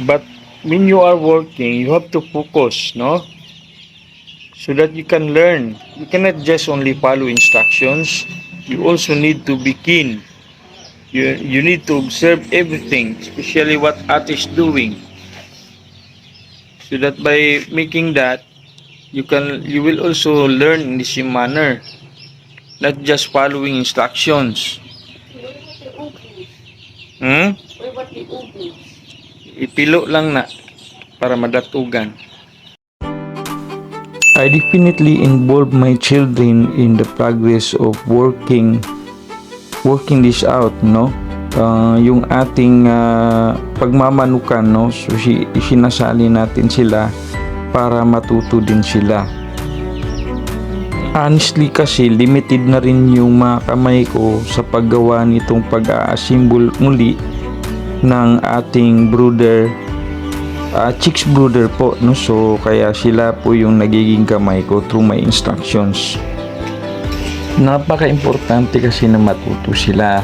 But when you are working, you have to focus, no? So that you can learn. You cannot just only follow instructions. You also need to be keen. You need to observe everything, especially what ate is doing. So that by making that, you will also learn in the same manner, not just following instructions. Hmm? Ipilo lang na para madatugan. I definitely involve my children in the progress of working this out, no? Yung ating pagmamanukan, no? So sinasali natin sila para matuto din sila. Honestly kasi limited na rin yung mga kamay ko sa paggawa nitong pag-a-assemble muli ng ating brooder, chicks brooder po, no? So kaya sila po yung nagiging kamay ko through my instructions. Napaka-importante kasi na matuto sila,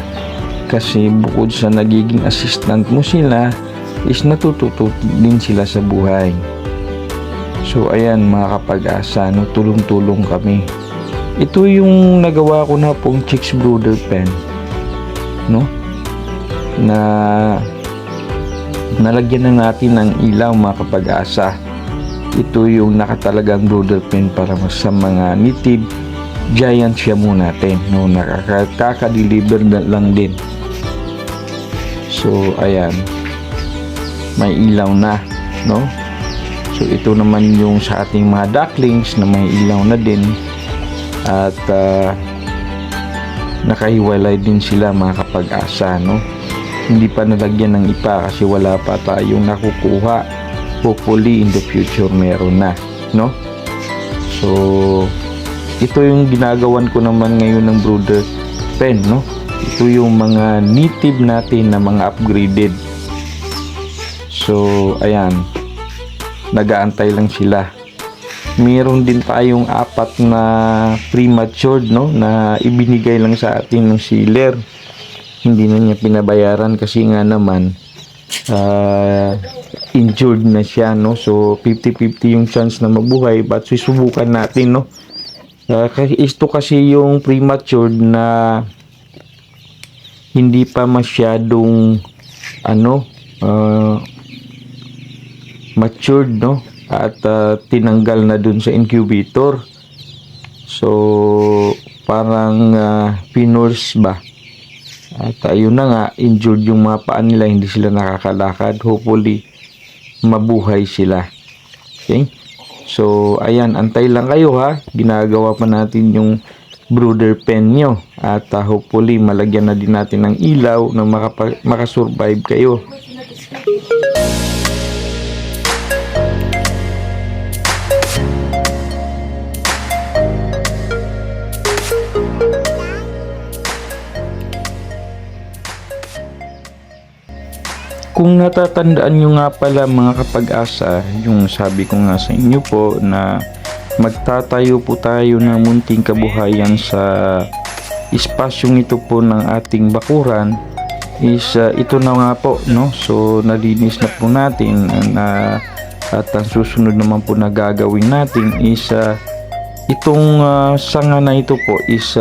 kasi bukod sa nagiging assistant mo sila is natututo din sila sa buhay. So ayan mga kapag-asa, no? Tulong-tulong kami. Ito yung nagawa ko na pong chicks brooder pen, no? Na nalagyan na natin ng ilaw mga kapag-asa. Ito yung nakatalagang brooder pen para sa mga native giant shamu natin, no? Nakaka-deliver lang din. So ayan, may ilaw na, no? So ito naman yung sa ating mga ducklings na may ilaw na din, at nakahiwalay din sila mga kapag-asa, no? Hindi pa nalagyan ng ipa kasi wala pa tayong nakukuha. Hopefully in the future meron na, no? So ito yung ginagawan ko naman ngayon ng brooder pen, no? Ito yung mga native natin na mga upgraded. So ayan, nagaantay lang sila. Meron din tayong 4 na prematured, no, na ibinigay lang sa atin ng sealer. Hindi na niya pinabayaran kasi nga naman injured na siya, no? So 50-50 yung chance na mabuhay, but susubukan natin, no? Ito kasi yung prematured na hindi pa masyadong matured, no? At tinanggal na dun sa incubator. So parang pinurs ba, at ayun na nga, injured yung mga paa nila, hindi sila nakakalakad. Hopefully mabuhay sila. Okay, so ayan, antay lang kayo ha, ginagawa pa natin yung brooder pen nyo, at hopefully malagyan na din natin ng ilaw na makasurvive kayo. Kung natatandaan nyo nga pala mga kapag-asa, yung sabi ko nga sa inyo po na magtatayo po tayo ng munting kabuhayan sa espasyong ito po ng ating bakuran, is ito na nga po, no? So nalinis na po natin, at ang susunod naman po na gagawin natin is itong sanga na ito po is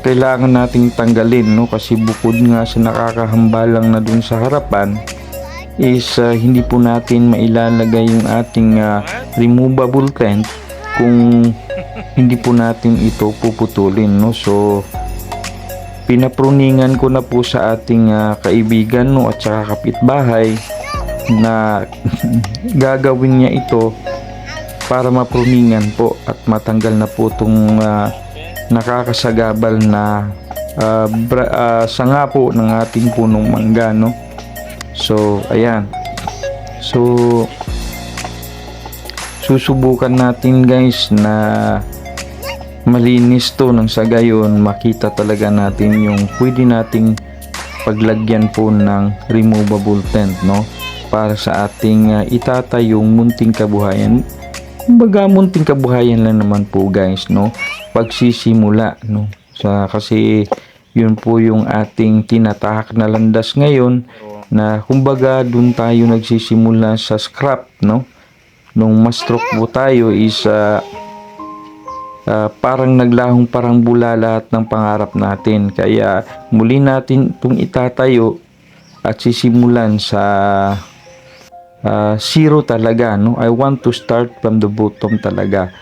kailangan nating tanggalin, no? Kasi bukod nga sa nakakahambalang na dun sa harapan is hindi po natin mailalagay yung ating removable tent kung hindi po natin ito puputulin, no? So pinapruningan ko na po sa ating kaibigan, no, at saka kapitbahay na gagawin niya ito para mapruningan po at matanggal na po itong nakakasagabal na sanga po ng ating punong mangga, no? So ayan, so susubukan natin guys na malinis to, nang sa gayon makita talaga natin yung pwede nating paglagyan po ng removable tent, no? Para sa ating itatayong munting kabuhayan. Kumbaga munting kabuhayan lang naman po guys, no? Pagsisimula, no? Kasi Yun po yung ating tinatahak na landas ngayon, na kumbaga dun tayo nagsisimula sa scrap, no? Nung ma-stroke po tayo is parang naglahong parang bula lahat ng pangarap natin. Kaya muli natin itong itatayo at sisimulan sa zero talaga, no? I want to start from the bottom talaga.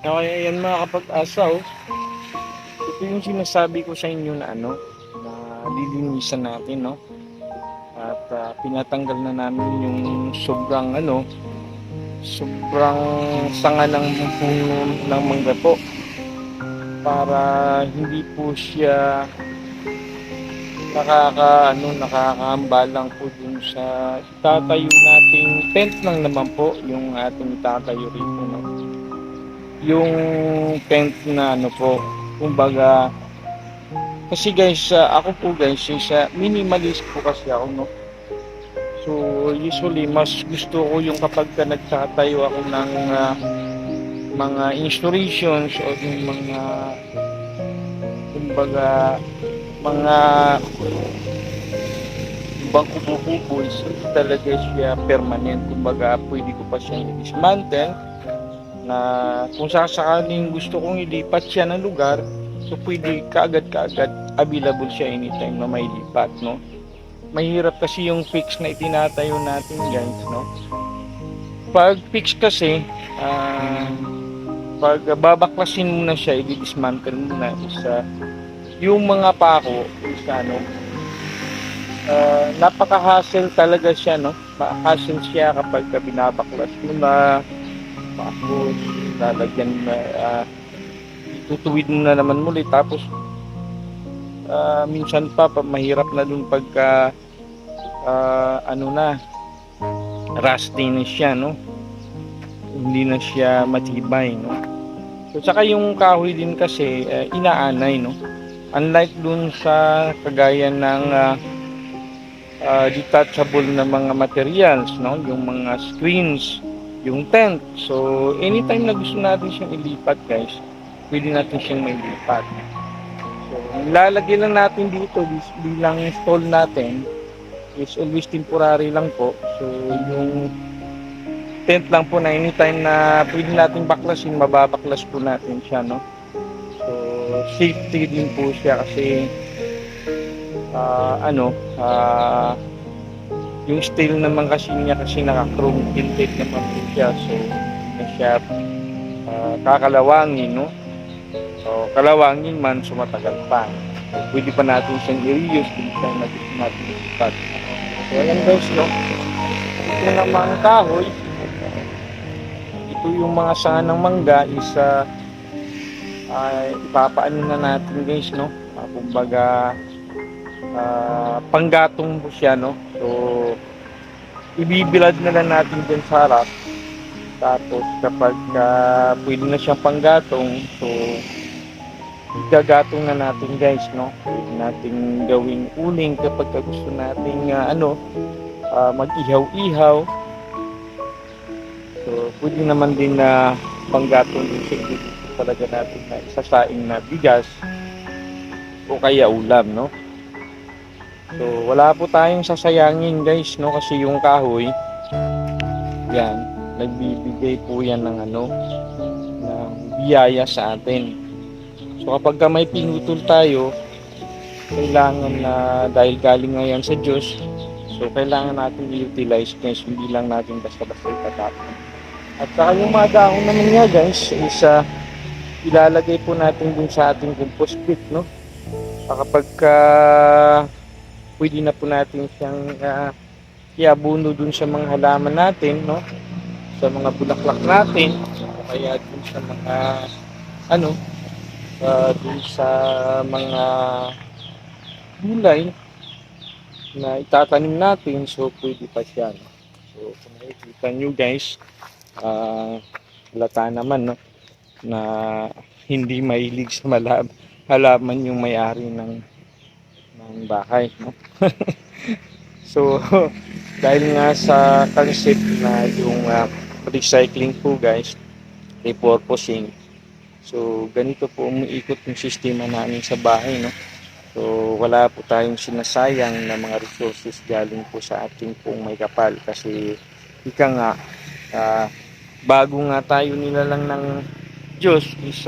Okay, ayan mga kapag-asa, oh. Ito yung sinasabi ko sa inyo na na lilinisan natin, no? At pinatanggal na namin yung sobrang sanga ng puno ng mangga po, para hindi po siya nakakaambalang po dun sa itatayo nating tent lang naman po yung ating itatayo rito, no? Yung tent na po, kumbaga, kasi guys, ako po guys, minimalist po kasi ako, no? So usually mas gusto ko yung kapag nagtatayo ako ng mga installations o yung mga, kumbaga, mga ibang kubo-kubo is talaga siya permanent. Kumbaga pwede ko pa siyang i-dismantle, na kung sasakaling gusto kong ilipat siya ng lugar, so pwede kaagad available siya anytime na may lipat, no? Mahirap kasi yung fix na itinatayo natin guys, no? Pag fix kasi, pag babaklasin mo na siya, i-dismantle mo na isa, yung mga pako is napaka-hassle talaga siya, no? Hassle siya kapag binabaklas mo na, tapos lalagyan na, tutuwid mo na naman muli, tapos minsan pa mahirap na dun pagka rusty na siya, no? Hindi na siya matibay, no? So saka yung kahoy din kasi inaanay, no? Unlike dun sa kagaya ng detachable na mga materials, no? Yung mga screens, yung tent. So anytime na gusto natin siyang ilipat guys, pwede natin siyang mailipat. So ilalagay lang natin dito bilang stall natin is always temporary lang po. So yung tent lang po na anytime na pwede natin baklasin, mababaklas po natin siya, no? So safety din po siya kasi yung steel naman kasi niya, kasi naka-chrome tinted naman po siya, so hindi na siya kakalawangin, no? So kalawangin man, so matagal pa. So, pwede pa natin siyang i-reuse kung saan natin isipat. So ayan guys, no? Ito naman kahoy, ito yung mga sanga ng mangga is ipapaano na natin guys, no? Kumbaga panggatong po siya, no? So ibibilad na lang natin dyan sa harap, tapos kapag pwede na siyang panggatong, so igagatong na natin guys, no? Pwede natin gawing uling kapag gusto nating mag-ihaw-ihaw. So pwede naman din na panggatong din siya, dito talaga natin na isasaing na bigas o kaya ulam, no? So wala po tayong sasayangin guys, no? Kasi yung kahoy, yan, nagbibigay po yan ng ng biyaya sa atin. So kapag may pinutol tayo, kailangan na, dahil galing nga yan sa Diyos, so kailangan natin i-utilize guys, hindi lang natin basta-basta itatapon. At saka yung mga dahon naman nga guys is ilalagay po natin dun sa ating compost pit, no? Kapag pwede na po natin siyang iabuno dun sa mga halaman natin, no? Sa mga bulaklak natin, o kaya dun sa mga dun sa mga gulay na itatanim natin, so pwede pa siya, no? So kung nakikita nyo guys, halata naman, no, na hindi mahilig sa halaman yung may-ari ng bahay, no? So dahil nga sa concept na yung recycling po guys, repurposing. So ganito po umiikot yung sistema namin sa bahay, no? So wala po tayong sinasayang na mga resources galing po sa ating pong may kapal kasi ika nga, bago nga tayo nilalang ng Diyos is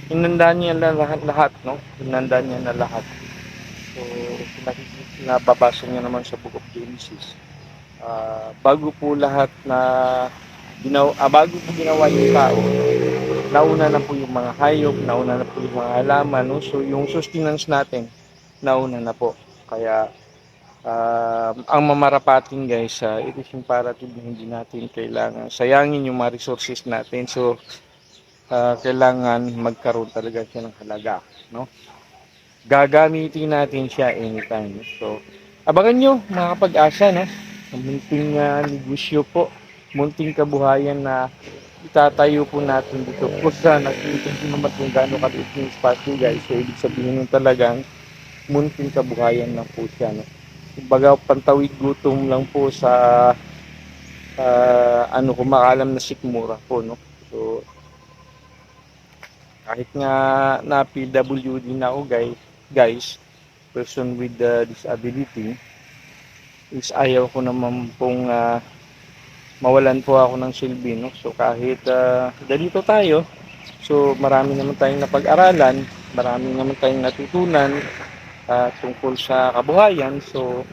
hinanda niya na lahat, no? Hinanda niya na lahat. So nababasa niya naman sa Book of Genesis. Bago po lahat na bago po ginawa yung tao, nauna na po yung mga hayop, nauna na po yung mga halaman, no? So yung sustenance natin, nauna na po. Kaya ang mamarapating guys, it is imperative na hindi natin kailangan sayangin yung mga resources natin. So kailangan magkaroon talaga siya ng halaga, no? Gagamitin natin siya anytime. So abangan nyo mga kapag-asa, no? Munting negosyo po, munting kabuhayan na itatayo po natin dito. Kung sa nakikita nyo naman kung gaano kaliit yung spasyo guys, so ibig sabihin nung talagang munting kabuhayan lang po siya, no? Kumbaga pantawid gutom lang po sa kumakalam na sikmura po, no? So kahit nga na PWD na ako guys, person with disability, is ayaw ko naman pong mawalan po ako ng silbi, no? So kahit ganito tayo, so marami naman tayong napag-aralan, marami naman tayong natutunan tungkol sa kabuhayan. So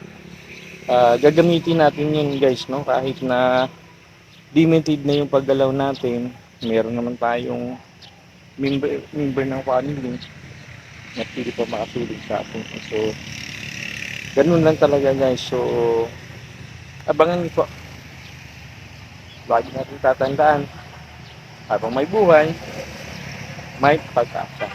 gagamitin natin yun guys, no? Kahit na limited na yung paggalaw natin, meron naman tayong member ng family na pili pa makasulit sa atin. So ganun lang talaga guys. So abangan niyo po. Lagi natin tatandaan, habang may buhay, may pag-asa.